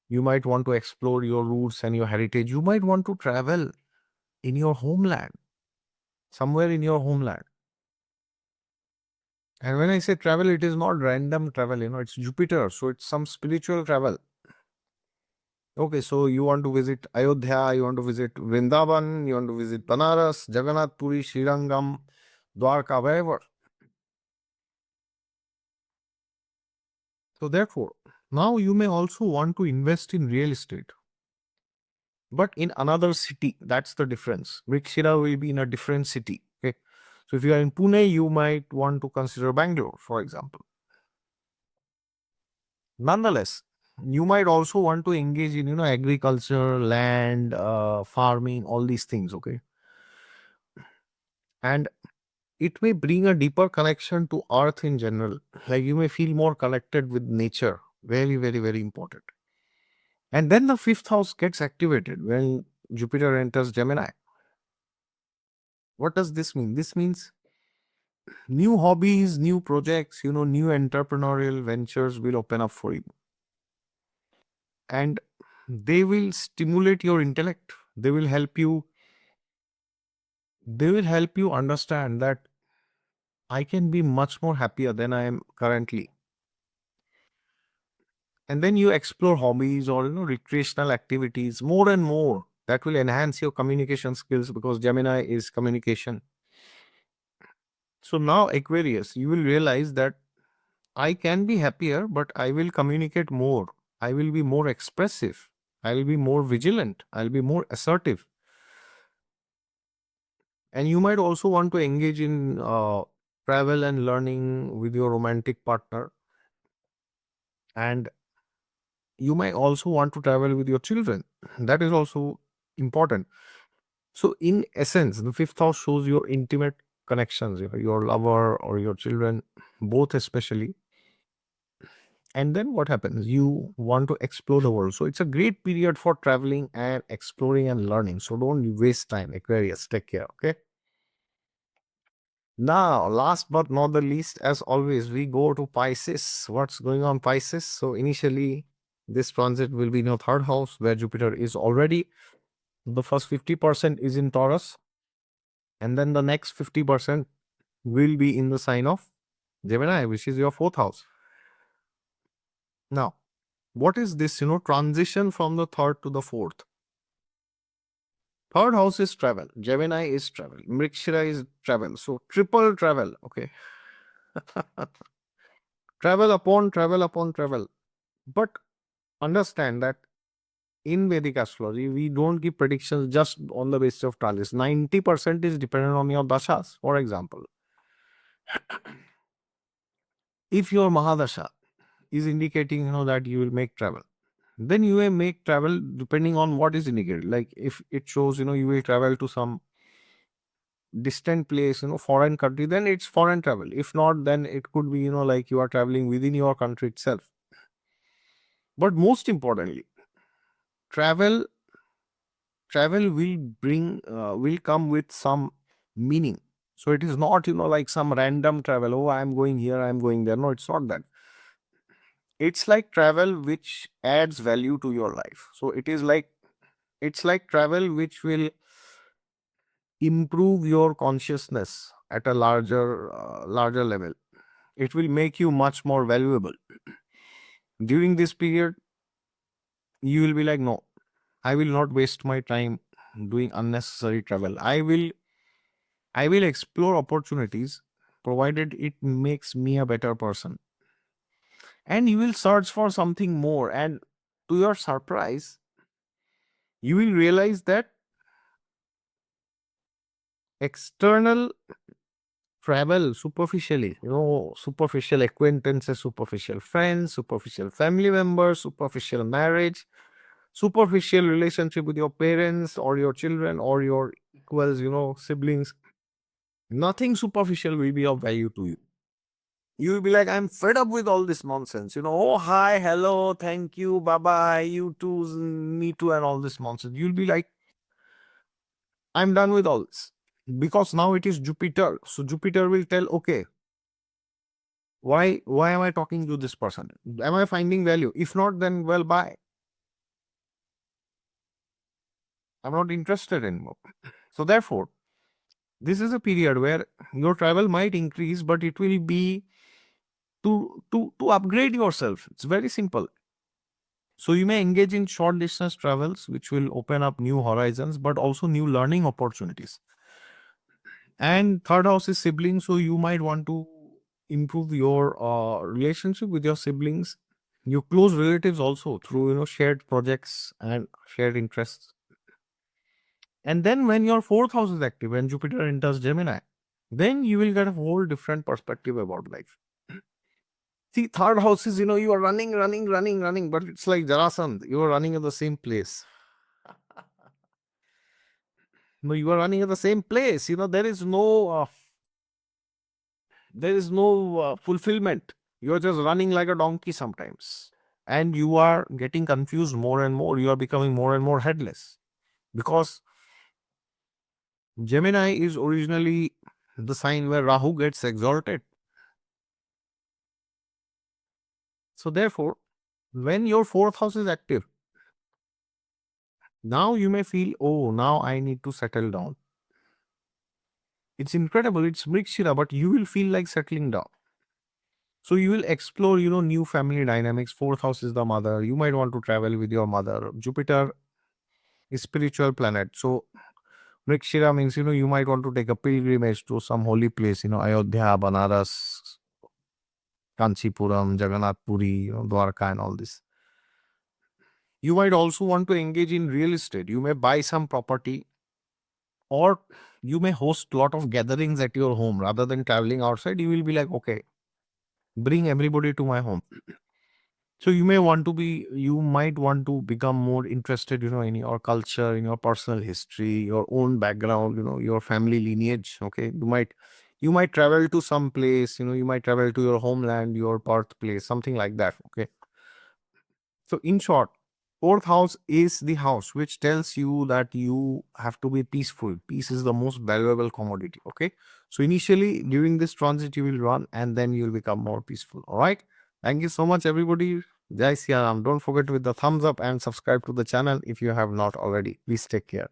You might want to explore your roots and your heritage. You might want to travel in your homeland, somewhere in your homeland. And when I say travel, it is not random travel, it's Jupiter. So it's some spiritual travel. Okay, so you want to visit Ayodhya, you want to visit Vrindavan, you want to visit Banaras, Jagannath Puri, Srirangam, Dwarka, wherever. So therefore, now you may also want to invest in real estate, but in another city. That's the difference. Mrigashira will be in a different city. Okay. So if you are in Pune, you might want to consider Bangalore, for example. Nonetheless, you might also want to engage in, agriculture, land, farming, all these things. Okay. And it may bring a deeper connection to earth in general. Like you may feel more connected with nature. Very, very, very important. And then the fifth house gets activated when Jupiter enters Gemini. What does this mean? This means new hobbies, new projects, new entrepreneurial ventures will open up for you. And they will stimulate your intellect. They will help you understand that I can be much more happier than I am currently. And then you explore hobbies or recreational activities more and more that will enhance your communication skills, because Gemini is communication. So now, Aquarius, you will realize that I can be happier, but I will communicate more. I will be more expressive. I will be more vigilant. I'll be more assertive. And you might also want to engage in travel and learning with your romantic partner. And you might also want to travel with your children. That is also important. So, in essence, the fifth house shows your intimate connections, your lover or your children, both especially. And then what happens? You want to explore the world. So, it's a great period for traveling and exploring and learning. So, don't waste time, Aquarius. Take care. Okay. Now, last but not the least, as always, we go to Pisces. What's going on, Pisces? So, initially, this transit will be in your third house where Jupiter is already. The first 50% is in Taurus, and then the next 50% will be in the sign of Gemini, which is your fourth house. Now, what is this, transition from the third to the fourth? Third house is travel. Gemini is travel. Mrigashira is travel. So, triple travel. Okay. Travel upon travel upon travel. But understand that in Vedic astrology, we don't give predictions just on the basis of talis. 90% is dependent on your dashas. For example, if your Mahadasha is indicating, that you will make travel, then you may make travel depending on what is indicated. Like if it shows, you will travel to some distant place, foreign country, then it's foreign travel. If not, then it could be, like you are traveling within your country itself. But most importantly, travel travel will come with some meaning. So it is not, like some random travel. Oh, I'm going here, I'm going there. No, it's not that. It's like travel which adds value to your life. So it's like travel which will improve your consciousness at a larger level. It will make you much more valuable. During this period, you will be like, no, I will not waste my time doing unnecessary travel. I will explore opportunities provided it makes me a better person. And you will search for something more. And to your surprise, you will realize that external travel superficially, superficial acquaintances, superficial friends, superficial family members, superficial marriage, superficial relationship with your parents or your children or your equals, siblings, nothing superficial will be of value to you. You will be like, I'm fed up with all this nonsense. Oh, hi, hello, thank you, bye bye, you too, me too, and all this nonsense. You'll be like, I'm done with all this. Because now it is Jupiter. So Jupiter will tell, okay, why am I talking to this person? Am I finding value? If not, then well, bye. I'm not interested anymore. So therefore, this is a period where your travel might increase, but it will be to upgrade yourself. It's very simple. So you may engage in short distance travels, which will open up new horizons, but also new learning opportunities. And third house is siblings, so you might want to improve your relationship with your siblings, your close relatives also through shared projects and shared interests. And then when your fourth house is active and Jupiter enters Gemini, then you will get a whole different perspective about life. See, third house is, you are running, running, running, running, but it's like Jarasandh. You are running at the same place. No, you are running at the same place. There is no fulfillment. You are just running like a donkey sometimes. And you are getting confused more and more. You are becoming more and more headless. Because Gemini is originally the sign where Rahu gets exalted. So therefore, when your fourth house is active, now you may feel, oh, now I need to settle down. It's incredible. It's Mrigashira, but you will feel like settling down. So you will explore, new family dynamics. Fourth house is the mother. You might want to travel with your mother. Jupiter is spiritual planet. So Mrigashira means, you might want to take a pilgrimage to some holy place, Ayodhya, Banaras, Kanchipuram, Jagannath Puri, Dwarka and all this. You might also want to engage in real estate. You may buy some property, or you may host a lot of gatherings at your home. Rather than traveling outside, you will be like, okay, bring everybody to my home. So you might want to become more interested, in your culture, in your personal history, your own background, your family lineage. Okay. You might travel to some place, you might travel to your homeland, your birthplace, something like that. Okay. So in short, fourth house is the house which tells you that you have to be peaceful. Peace is the most valuable commodity. Okay. So initially during this transit, you will run and then you will become more peaceful. All right. Thank you so much, everybody. Jai Siya Ram. Don't forget to hit the thumbs up and subscribe to the channel if you have not already. Please take care.